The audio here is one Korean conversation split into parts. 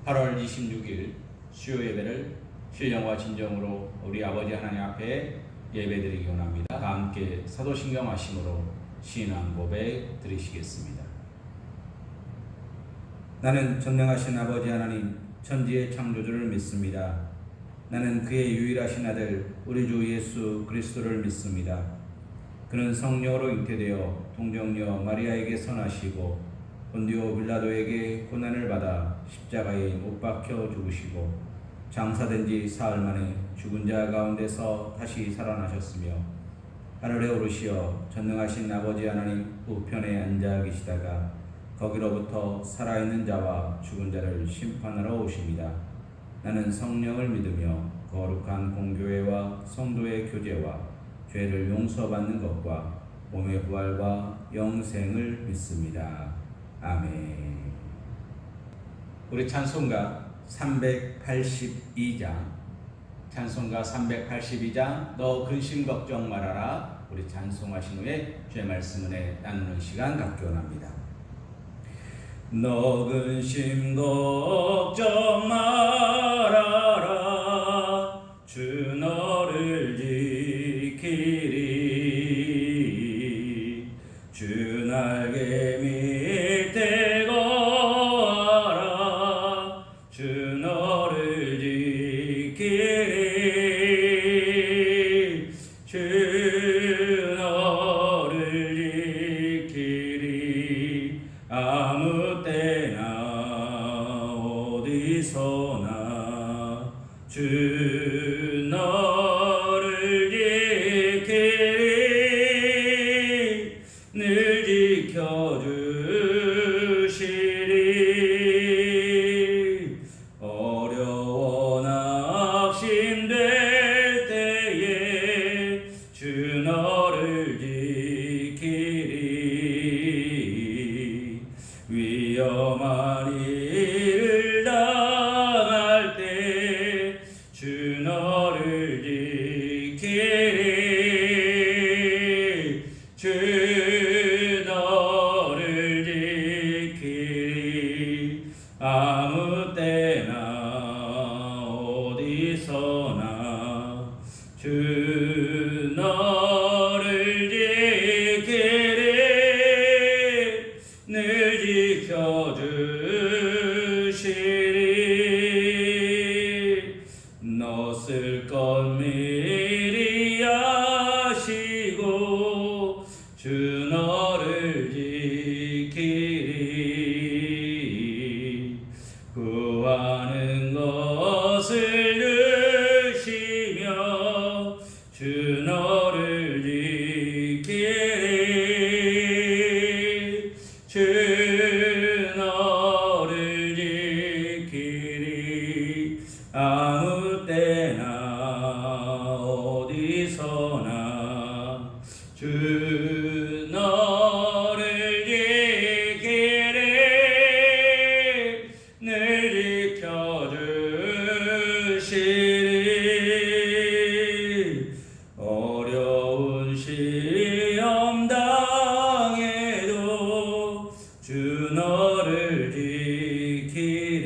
(8월 26일) 수요 예배를 신령과 진정으로 우리 아버지 하나님 앞에 예배드리기 원합니다. 다 함께 사도신경 하심으로 신앙 고백 드리시겠습니다. 나는 전능하신 아버지 하나님 천지의 창조주를 믿습니다. 나는 그의 유일하신 아들 우리 주 예수 그리스도를 믿습니다. 그는 성령으로 잉태되어 동정녀 마리아에게 선하시고 본디오 빌라도에게 고난을 받아 십자가에 못 박혀 죽으시고 장사된 지 사흘 만에 죽은 자 가운데서 다시 살아나셨으며 하늘에 오르시어 전능하신 아버지 하나님 우편에 앉아 계시다가 거기로부터 살아있는 자와 죽은 자를 심판하러 오십니다. 나는 성령을 믿으며 거룩한 공교회와 성도의 교제와 죄를 용서받는 것과 몸의 부활과 영생을 믿습니다. 아멘. 우리 찬송가 382장 너 근심 걱정 말아라. 우리 찬송하신 후에 주의 말씀 은혜 나누는 시간 갖기 원합니다. 너 근심 걱정 말아라. 주 너를 지키리. 주 날개 밑에 거하라. 주 너를 지키리. 주 너를 지키리. 아무 때나 어디서나 주 너를 지키리. 늘 지켜주시리. 어려워 낙심될 때에 주 너를 지키리. 위험한 일을 당할 때 주 너를 지키리. 주 너를 지키리. 아무 때나 어디서나 주 너를 지키리. 늘 지켜주시리. 너 쓸 것 미리 아시고 주 너를 지키리. 구하는 것을 드시며 주 너를 지키리. 주 너를 지키리. 아무 때나 어디서나 주 너를 지키리. 늘 지켜주시리. 어려운 시험 당해도 주 너를 지키리.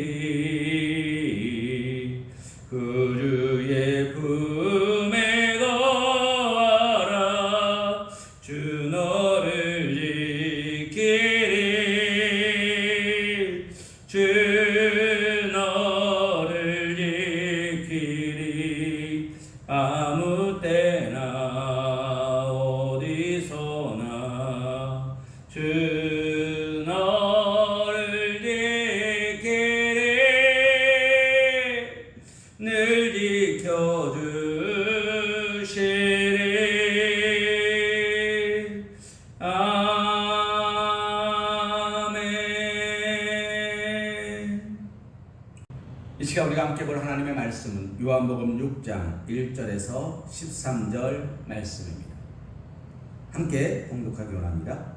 우리가 함께 볼 하나님의 말씀은 요한복음 6장 1절에서 13절 말씀입니다. 함께 봉독하기 원합니다.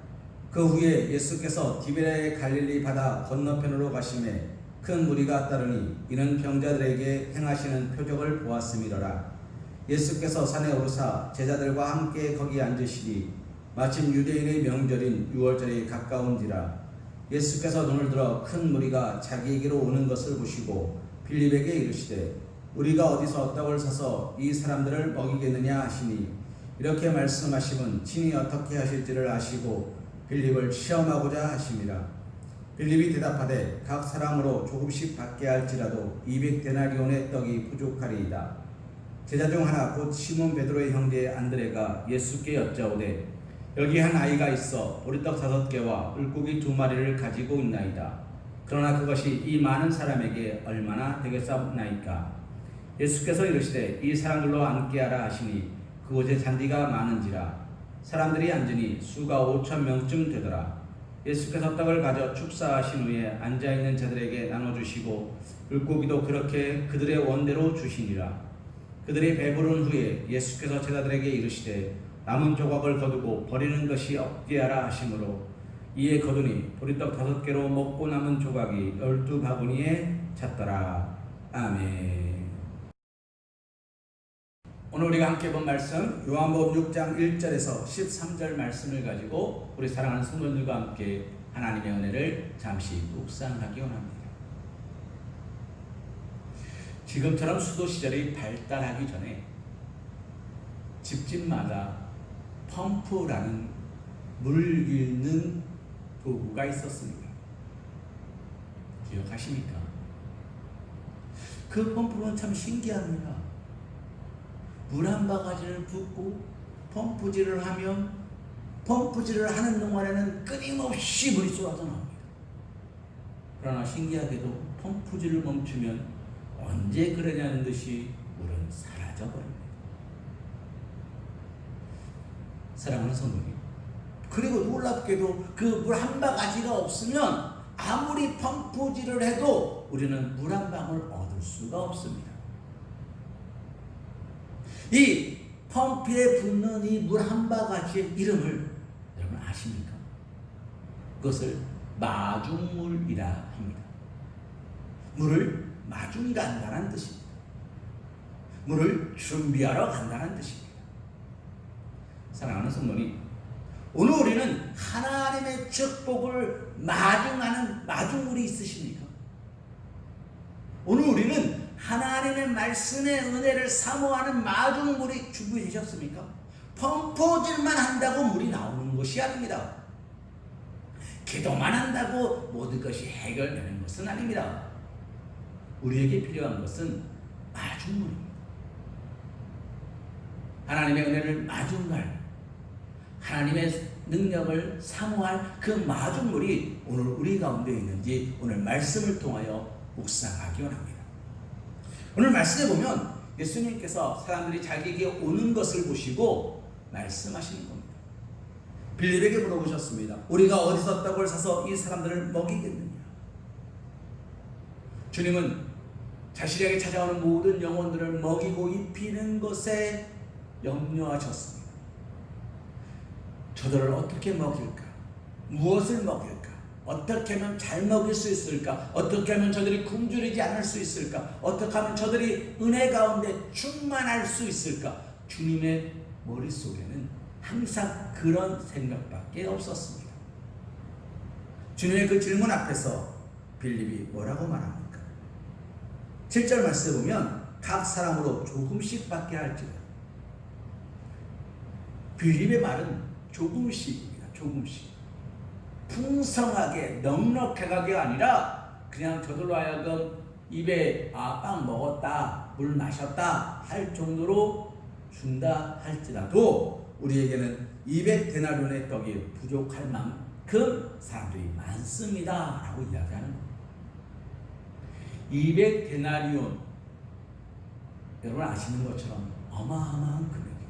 그 후에 예수께서 디베랴의 갈릴리 바다 건너편으로 가심에 큰 무리가 따르니 이는 병자들에게 행하시는 표적을 보았음이로라. 예수께서 산에 오르사 제자들과 함께 거기 앉으시니 마침 유대인의 명절인 유월절이 가까운지라. 예수께서 눈을 들어 큰 무리가 자기에게로 오는 것을 보시고 빌립에게 이르시되 우리가 어디서 떡을 사서 이 사람들을 먹이겠느냐 하시니 이렇게 말씀하시면 친히 어떻게 하실지를 아시고 빌립을 시험하고자 하심이라. 빌립이 대답하되 각 사람으로 조금씩 받게 할지라도 200데나리온의 떡이 부족하리이다. 제자 중 하나 곧 시몬 베드로의 형제 안드레가 예수께 여짜오되 여기 한 아이가 있어 보리떡 5개와 물고기 2마리를 가지고 있나이다. 그러나 그것이 이 많은 사람에게 얼마나 되겠사옵나이까. 예수께서 이르시되 이 사람들로 앉게 하라 하시니 그곳에 잔디가 많은지라. 사람들이 앉으니 수가 5,000명쯤 되더라. 예수께서 떡을 가져 축사하신 후에 앉아있는 자들에게 나눠주시고 물고기도 그렇게 그들의 원대로 주시니라. 그들이 배부른 후에 예수께서 제자들에게 이르시되 남은 조각을 거두고 버리는 것이 없게 하라 하시므로 이에 거두니 보리떡 5개로 먹고 남은 조각이 12바구니에 찼더라. 아멘. 오늘 우리가 함께 본 말씀 요한복음 6장 1절에서 13절 말씀을 가지고 우리 사랑하는 성도들과 함께 하나님의 은혜를 잠시 묵상하기 원합니다. 지금처럼 수도 시절이 발달하기 전에 집집마다 펌프라는 물 깃는 도구가 있었습니다. 기억하십니까? 그 펌프는 참 신기합니다. 물 한 바가지를 붓고 펌프질을 하면 펌프질을 하는 동안에는 끊임없이 물이 쏟아져 나옵니다. 그러나 신기하게도 펌프질을 멈추면 언제 그러냐는 듯이 물은 사라져버립니다. 사랑하는 성도님, 그리고 놀랍게도 그 물 한 바가지가 없으면 아무리 펌프질을 해도 우리는 물 한 방울 얻을 수가 없습니다. 이 펌프에 붙는 이 물 한 바가지의 이름을 여러분 아십니까? 그것을 마중물이라 합니다. 물을 마중 간다는 뜻입니다. 물을 준비하러 간다는 뜻입니다. 사랑하는 성도님, 오늘 우리는 하나님의 축복을 마중하는 마중물이 있으십니까? 오늘 우리는 하나님의 말씀의 은혜를 사모하는 마중물이 준비되셨습니까? 펌프질만 한다고 물이 나오는 것이 아닙니다. 기도만 한다고 모든 것이 해결되는 것은 아닙니다. 우리에게 필요한 것은 마중물입니다. 하나님의 은혜를 마중할, 하나님의 능력을 사모할 그 마중물이 오늘 우리 가운데 있는지 오늘 말씀을 통하여 묵상하기 원합니다. 오늘 말씀에 보면 예수님께서 사람들이 자기에게 오는 것을 보시고 말씀하시는 겁니다. 빌립에게 물어보셨습니다. 우리가 어디서 떡을 사서 이 사람들을 먹이겠느냐? 주님은 자신에게 찾아오는 모든 영혼들을 먹이고 입히는 것에 염려하셨습니다. 저들을 어떻게 먹일까? 무엇을 먹일까? 어떻게 하면 잘 먹일 수 있을까? 어떻게 하면 저들이 굶주리지 않을 수 있을까? 어떻게 하면 저들이 은혜 가운데 충만할 수 있을까? 주님의 머릿속에는 항상 그런 생각밖에 없었습니다. 주님의 그 질문 앞에서 빌립이 뭐라고 말합니까? 7절 말씀에 보면 각 사람으로 조금씩 받게 할지라. 빌립의 말은 조금씩입니다. 조금씩. 풍성하게 넉넉하게 아니라 그냥 저들로 하여금 입에 빵 먹었다, 물 마셨다 할 정도로 준다 할지라도 우리에게는 200데나리온의 떡이 부족할 만큼 사람들이 많습니다 라고 이야기하는 겁니다. 200데나리온, 여러분 아시는 것처럼 어마어마한 금액입니다.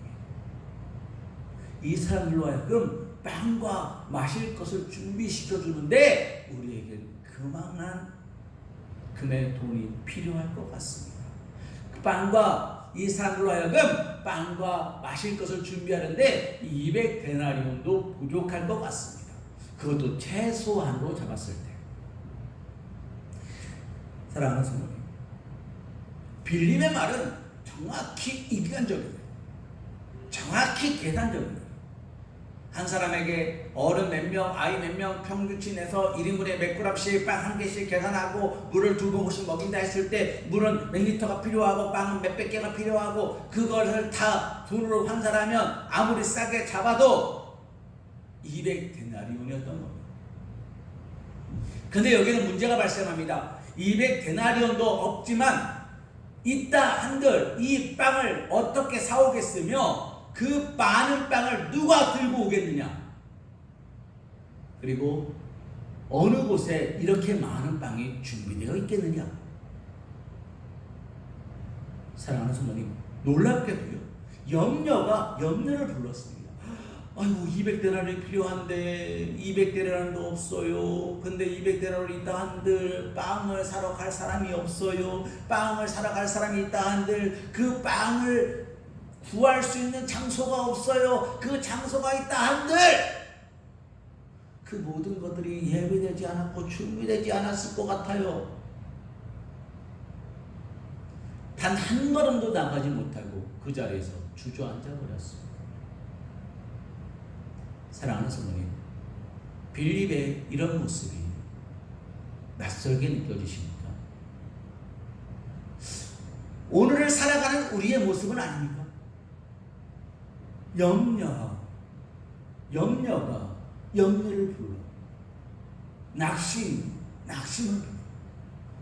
이 사람들로 하여금 빵과 마실 것을 준비시켜 주는데 우리에게 그만한 금의 돈이 필요할 것 같습니다. 그 빵과 이 사람들로 하여금 빵과 마실 것을 준비하는데 200데나리온도 부족할 것 같습니다. 그것도 최소한으로 잡았을 때. 사랑하는 성도님, 빌림의 말은 정확히 이변적이에요. 정확히 계산적이에요. 한 사람에게 어른 몇 명, 아이 몇 명 평균치 내서 1인분에 몇 그램씩 빵 한 개씩 계산하고 물을 2모금씩 먹인다 했을 때 물은 몇 리터가 필요하고 빵은 몇백 개가 필요하고 그것을 다 돈으로 환산하면 아무리 싸게 잡아도 200데나리온이었던 겁니다. 근데 여기는 문제가 발생합니다. 200데나리온도 없지만 있다 한들 이 빵을 어떻게 사오겠으며 그 많은 빵을 누가 들고 오겠느냐? 그리고 어느 곳에 이렇게 많은 빵이 준비되어 있겠느냐? 사랑하는 성도님, 놀랍게도요, 염려를 불렀습니다. 아이고, 200데나리 필요한데 200데나리도 없어요. 근데 200데나리 있다 한들 빵을 사러 갈 사람이 없어요. 빵을 사러 갈 사람이 있다 한들 그 빵을 구할 수 있는 장소가 없어요. 그 장소가 있다 한들 그 모든 것들이 예배되지 않았고 준비되지 않았을 것 같아요. 단 한 걸음도 나가지 못하고 그 자리에서 주저앉아 버렸습니다. 사랑하는 성도님, 빌립의 이런 모습이 낯설게 느껴지십니까? 오늘을 살아가는 우리의 모습은 아닙니까? 염려가 염려를 불러, 낙심을 불러,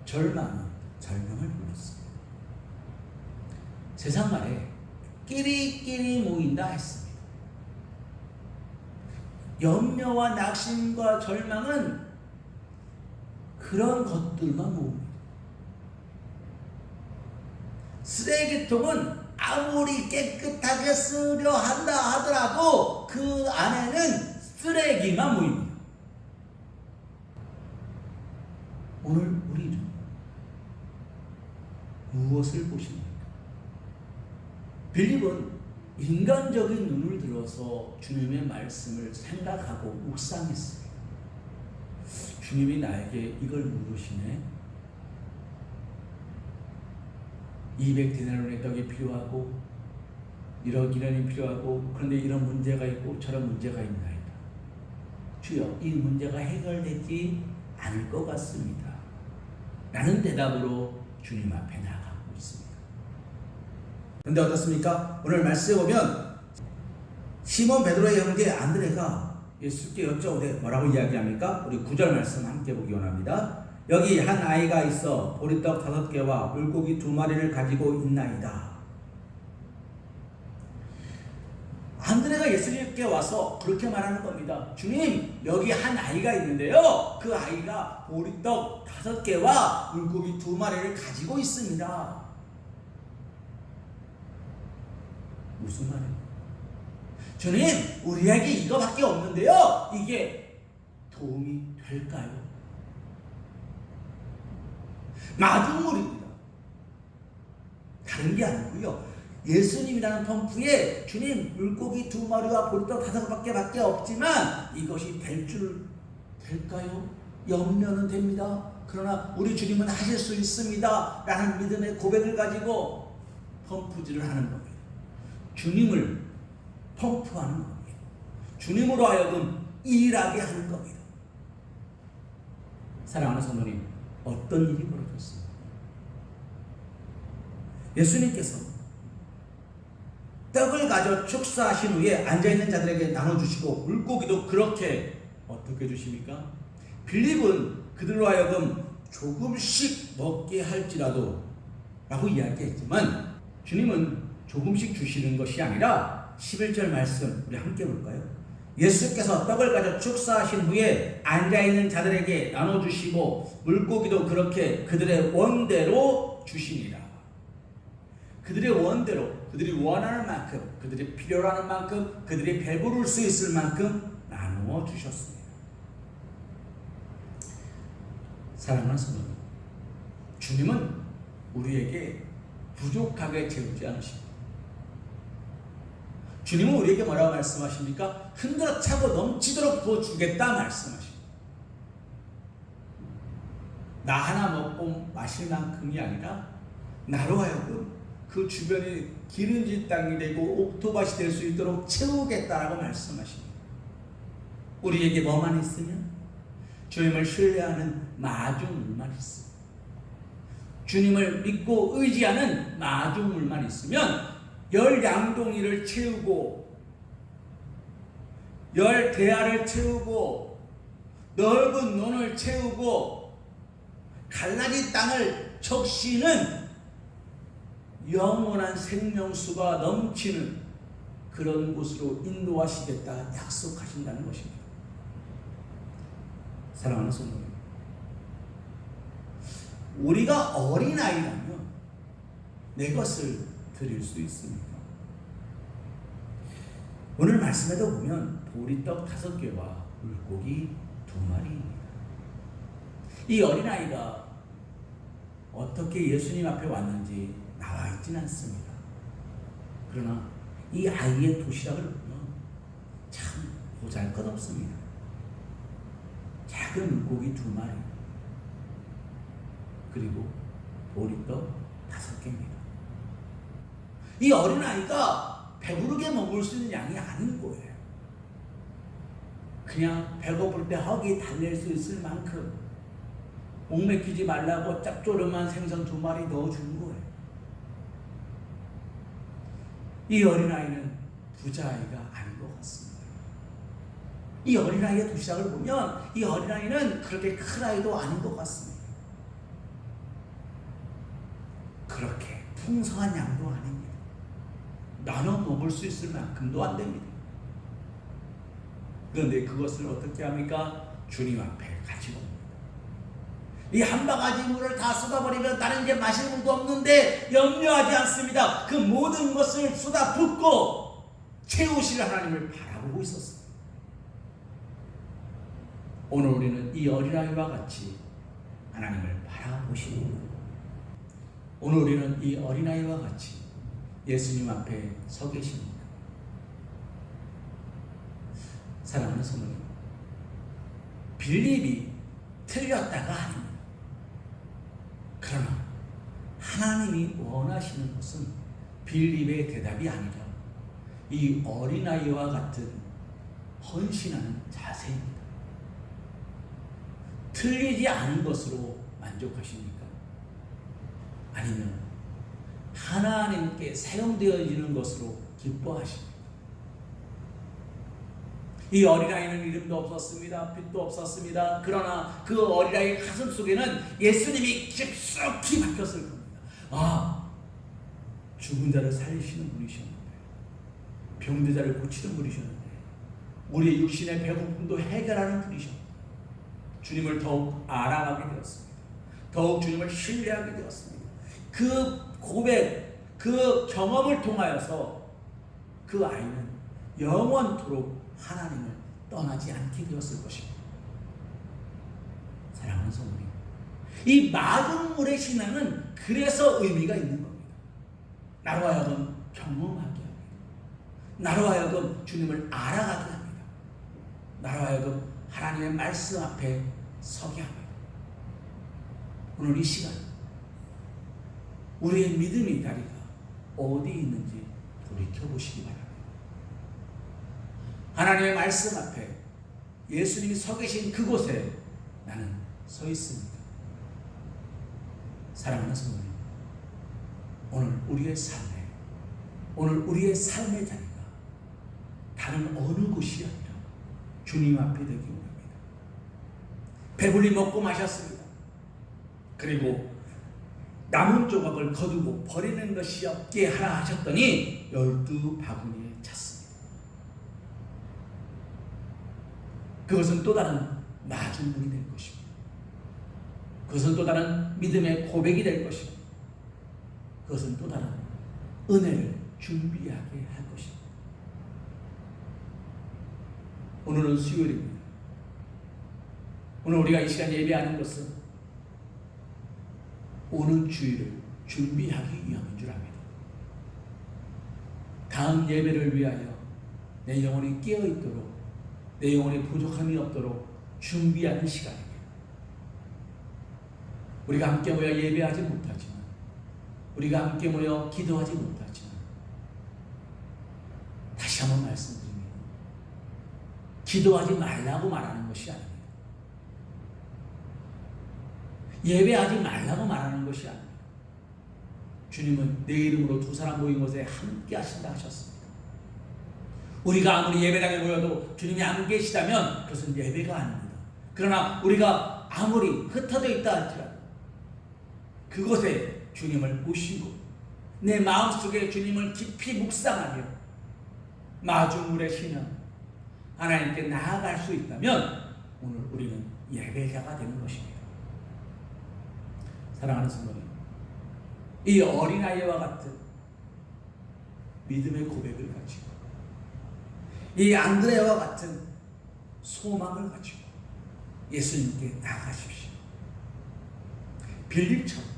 절망을 불렀습니다. 세상 말에 끼리끼리 모인다 했습니다. 염려와 낙심과 절망은 그런 것들만 모읍니다. 쓰레기통은 아무리 깨끗하게 쓰려 한다 하더라도 그 안에는 쓰레기만 모입니다. 오늘 우리는 무엇을 보십니까? 빌립은 인간적인 눈을 들어서 주님의 말씀을 생각하고 묵상했습니다. 주님이 나에게 이걸 물으시네. 200데나리온의 떡이 필요하고 1억 1년이 필요하고 그런데 이런 문제가 있고 저런 문제가 있나이다. 주여, 이 문제가 해결되지 않을 것 같습니다. 라는 대답으로 주님 앞에 나가고 있습니다. 그런데 어떻습니까? 오늘 말씀에 보면 시몬 베드로의 형제 안드레가 예수께 여쭤오되 뭐라고 이야기합니까? 우리 9절 말씀 함께 보기 원합니다. 여기 한 아이가 있어 보리떡 5개와 물고기 2마리를 가지고 있나이다. 안드레가 예수님께 와서 그렇게 말하는 겁니다. 주님, 여기 한 아이가 있는데요, 그 아이가 보리떡 5개와 물고기 2마리를 가지고 있습니다. 무슨 말이에요? 주님, 우리에게 이거밖에 없는데요, 이게 도움이 될까요? 마중물입니다. 다른 게 아니고요, 예수님이라는 펌프에 주님, 물고기 2마리와 보리떡 5개밖에 없지만 이것이 될까요? 염려는 됩니다. 그러나 우리 주님은 하실 수 있습니다 라는 믿음의 고백을 가지고 펌프질을 하는 겁니다. 주님을 펌프하는 겁니다. 주님으로 하여금 일하게 하는 겁니다. 사랑하는 성도님, 어떤 일이 벌어졌습니까? 예수님께서 떡을 가져 축사하신 후에 앉아있는 자들에게 나눠주시고 물고기도 그렇게 어떻게 주십니까? 빌립은 그들로 하여금 조금씩 먹게 할지라도 라고 이야기했지만 주님은 조금씩 주시는 것이 아니라 11절 말씀 우리 함께 볼까요? 예수께서 떡을 가져 축사하신 후에 앉아있는 자들에게 나눠주시고 물고기도 그렇게 그들의 원대로 주시니라. 그들의 원대로, 그들이 원하는 만큼, 그들이 필요로 하는 만큼, 그들이 배부를 수 있을 만큼 나누어 주셨습니다. 사랑하는 성도님, 주님은 우리에게 부족하게 채우지 않으십니다. 주님은 우리에게 뭐라고 말씀하십니까? 흔들어 차고 넘치도록 부어주겠다 말씀하십니다. 나 하나 먹고 마실 만큼이 아니라 나로 하여금 그 주변에 기름진 땅이 되고 옥토밭이 될 수 있도록 채우겠다라고 말씀하십니다. 우리에게 뭐만 있으면? 주님을 신뢰하는 마중물만 있습니다. 주님을 믿고 의지하는 마중물만 있으면 10양동이를 채우고 10대야를 채우고 넓은 논을 채우고 갈라진 땅을 적시는 영원한 생명수가 넘치는 그런 곳으로 인도하시겠다 약속하신다는 것입니다. 사랑하는 성도님, 우리가 어린아이라면 내 것을 드릴 수 있습니까? 오늘 말씀에도 보면 보리떡 5개와 물고기 2마리입니다. 이 어린아이가 어떻게 예수님 앞에 왔는지 나와 있지는 않습니다. 그러나 이 아이의 도시락을 보면 참 보잘것없습니다. 작은 물고기 2마리 그리고 보리떡 5개입니다. 이 어린아이가 배부르게 먹을 수 있는 양이 아닌 거예요. 그냥 배고플 때 허기 달랠 수 있을 만큼 목 맥히지 말라고 짭조름한 생선 2마리 넣어준 거예요. 이 어린아이는 부자아이가 아닌 것 같습니다. 이 어린아이의 도시락을 보면 이 어린아이는 그렇게 큰 아이도 아닌 것 같습니다. 그렇게 풍성한 양도 아닙니다. 나눠 먹을 수 있을 만큼도 안 됩니다. 그런데 그것을 어떻게 합니까? 주님 앞에 가지고 옵니다. 이 한 바가지 물을 다 쏟아버리면 나는 이제 마실 물도 없는데 염려하지 않습니다. 그 모든 것을 쏟아붓고 채우실 하나님을 바라보고 있었습니다. 오늘 우리는 이 어린아이와 같이 하나님을 바라보십니다. 오늘 우리는 이 어린아이와 같이 예수님 앞에 서 계십니다. 사랑하는 성도님, 빌립이 틀렸다가 아닙니다. 그러나 하나님이 원하시는 것은 빌립의 대답이 아니라 이 어린아이와 같은 헌신하는 자세입니다. 틀리지 않은 것으로 만족하십니까? 아니면 하나님께 사용되어지는 것으로 기뻐하십니까? 이 어린아이는 이름도 없었습니다. 빛도 없었습니다. 그러나 그 어린아이 가슴 속에는 예수님이 깊숙이 박혔을 겁니다. 아, 죽은 자를 살리시는 분이셨는데, 병든 자를 고치는 분이셨는데, 우리의 육신의 배고픔도 해결하는 분이셨는데, 주님을 더욱 알아가게 되었습니다. 더욱 주님을 신뢰하게 되었습니다. 그 고백, 그 경험을 통하여서 그 아이는 영원토록 하나님을 떠나지 않게 되었을 것입니다. 사랑하는 성도님, 이 마중물의 신앙은 그래서 의미가 있는 겁니다. 나로 하여금 경험하게 합니다. 나로 하여금 주님을 알아가게 합니다. 나로 하여금 하나님의 말씀 앞에 서게 합니다. 오늘 이 시간 우리의 믿음의 다리가 어디 있는지 돌이켜보시기 바랍니다. 하나님의 말씀 앞에 예수님이 서 계신 그곳에 나는 서 있습니다. 사랑하는 성도님, 오늘 우리의 삶의 자리가 다른 어느 곳이 아니라 주님 앞에 되기 원합니다. 배불리 먹고 마셨습니다. 그리고 남은 조각을 거두고 버리는 것이 없게 하라 하셨더니 12바구니에 찼습니다. 그것은 또 다른 마중물이 될 것입니다. 그것은 또 다른 믿음의 고백이 될 것입니다. 그것은 또 다른 은혜를 준비하게 할 것입니다. 오늘은 수요일입니다. 오늘 우리가 이 시간 예배하는 것은 오는 주일을 준비하기 위함인 줄 압니다. 다음 예배를 위하여 내 영혼이 깨어있도록, 내 영혼에 부족함이 없도록 준비하는 시간입니다. 우리가 함께 모여 예배하지 못하지만, 우리가 함께 모여 기도하지 못하지만, 다시 한번 말씀드립니다. 기도하지 말라고 말하는 것이 아닙니다. 예배하지 말라고 말하는 것이 아닙니다. 주님은 내 이름으로 두 사람 모인 곳에 함께 하신다 하셨습니다. 우리가 아무리 예배당에 모여도 주님이 안 계시다면 그것은 예배가 아닙니다. 그러나 우리가 아무리 흩어져 있다 할지라도 그곳에 주님을 모시고 내 마음속에 주님을 깊이 묵상하며 마중물의 신앙 하나님께 나아갈 수 있다면 오늘 우리는 예배자가 되는 것입니다. 사랑하는 성도님, 이 어린아이와 같은 믿음의 고백을 가지고 이 안드레아와 같은 소망을 가지고 예수님께 나아가십시오. 빌립처럼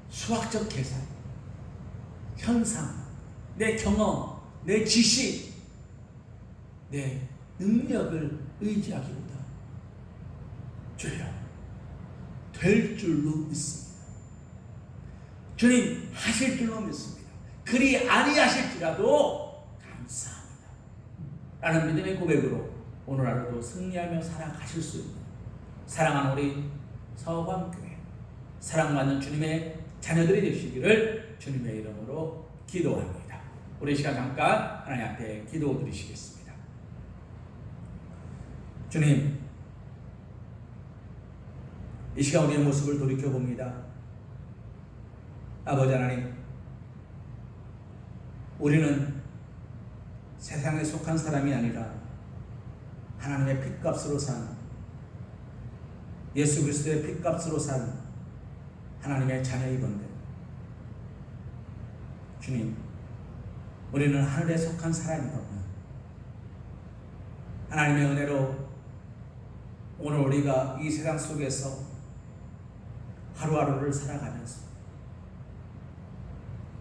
수학적 계산, 현상, 내 경험, 내 지식, 내 능력을 의지하기보다 주여 될 줄로 믿습니다. 주님 하실 줄로 믿습니다. 그리 아니하실지라도 감사합니다 라는 믿음의 고백으로 오늘 하루도 승리하며 살아가실 수 있는 사랑하는 우리 서광교회, 사랑받는 주님의 자녀들이 되시기를 주님의 이름으로 기도합니다. 우리 시간 잠깐 하나님 앞에 기도 드리시겠습니다. 주님, 이 시간 우리의 모습을 돌이켜봅니다. 아버지 하나님, 우리는 세상에 속한 사람이 아니라 하나님의 핏값으로 산, 예수 그리스도의 핏값으로 산 하나님의 자녀이건데, 주님, 우리는 하늘에 속한 사람이거든요. 하나님의 은혜로 오늘 우리가 이 세상 속에서 하루하루를 살아가면서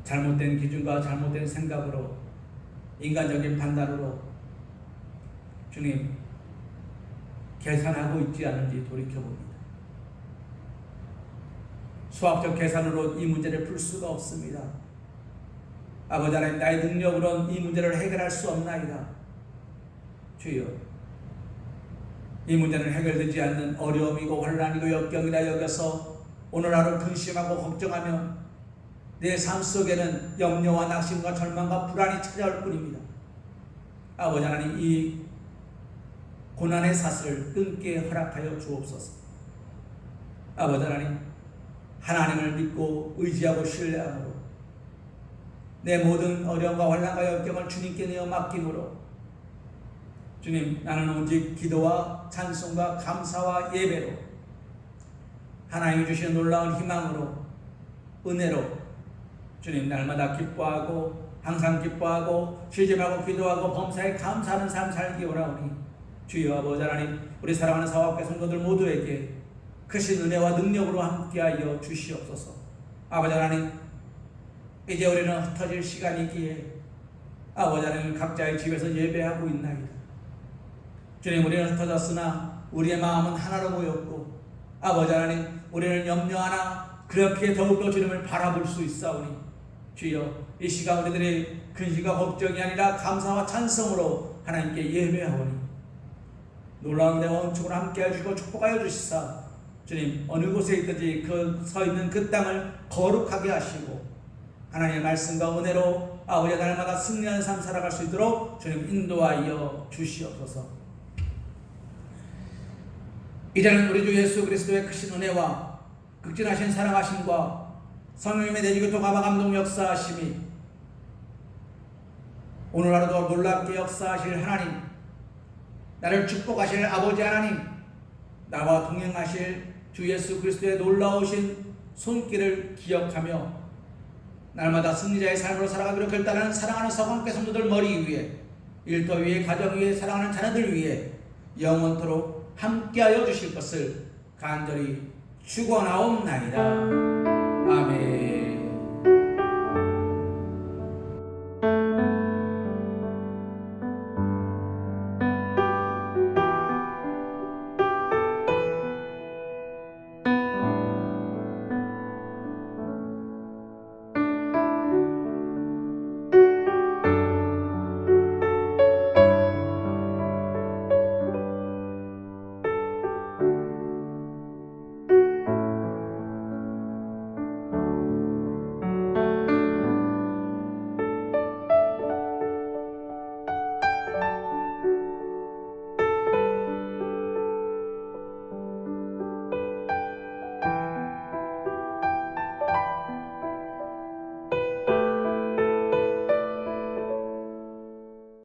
잘못된 기준과 잘못된 생각으로, 인간적인 판단으로 주님 계산하고 있지 않은지 돌이켜봅니다. 수학적 계산으로 이 문제를 풀 수가 없습니다. 아버지 하나님, 나의 능력으로는 이 문제를 해결할 수 없나이다. 주여, 이 문제는 해결되지 않는 어려움이고 혼란이고 역경이라 여겨서 오늘 하루 근심하고 걱정하며 내 삶 속에는 염려와 낙심과 절망과 불안이 찾아올 뿐입니다. 아버지 하나님, 이 고난의 사슬을 끊게 허락하여 주옵소서. 아버지 하나님, 하나님을 믿고 의지하고 신뢰함으로 내 모든 어려움과 환난과 역경을 주님께 내어 맡김으로 주님, 나는 오직 기도와 찬송과 감사와 예배로 하나님이 주시는 놀라운 희망으로 은혜로 주님 날마다 기뻐하고 항상 기뻐하고 쉬지말고 기도하고 범사에 감사하는 삶 살기 원하오니 주여 아버지 하나님, 우리 사랑하는 사업계 성도들 모두에게 크신 은혜와 능력으로 함께하여 주시옵소서. 아버지 하나님, 이제 우리는 흩어질 시간이기에 아버지 하나님 각자의 집에서 예배하고 있나이다. 주님, 우리는 흩어졌으나 우리의 마음은 하나로 모였고 아버지 하나님, 우리는 염려 하나 그렇게 더욱더 주님을 바라볼 수 있사오니 주여, 이 시간 우리들의 근심과 걱정이 아니라 감사와 찬성으로 하나님께 예배하오니 놀라운 내 원축을 함께 해주시고 축복하여 주시사 주님, 어느 곳에 있든지 그 서 있는 그 땅을 거룩하게 하시고 하나님의 말씀과 은혜로 아버지 날마다 승리하는 삶 살아갈 수 있도록 주님 인도하여 주시옵소서. 이제는 우리 주 예수 그리스도의 크신 은혜와 극진하신 사랑하심과 성령님의 내주교 통합과 감동 역사하심이 오늘 하루도 놀랍게 역사하실 하나님, 나를 축복하실 아버지 하나님, 나와 동행하실 주 예수 그리스도의 놀라우신 손길을 기억하며 날마다 승리자의 삶으로 살아가기로 결단하는 사랑하는 서광계 성도들 머리 위에, 일터 위에, 가정 위에, 사랑하는 자녀들 위에 영원토록 함께하여 주실 것을 간절히 죽어나옵나이다. 아멘.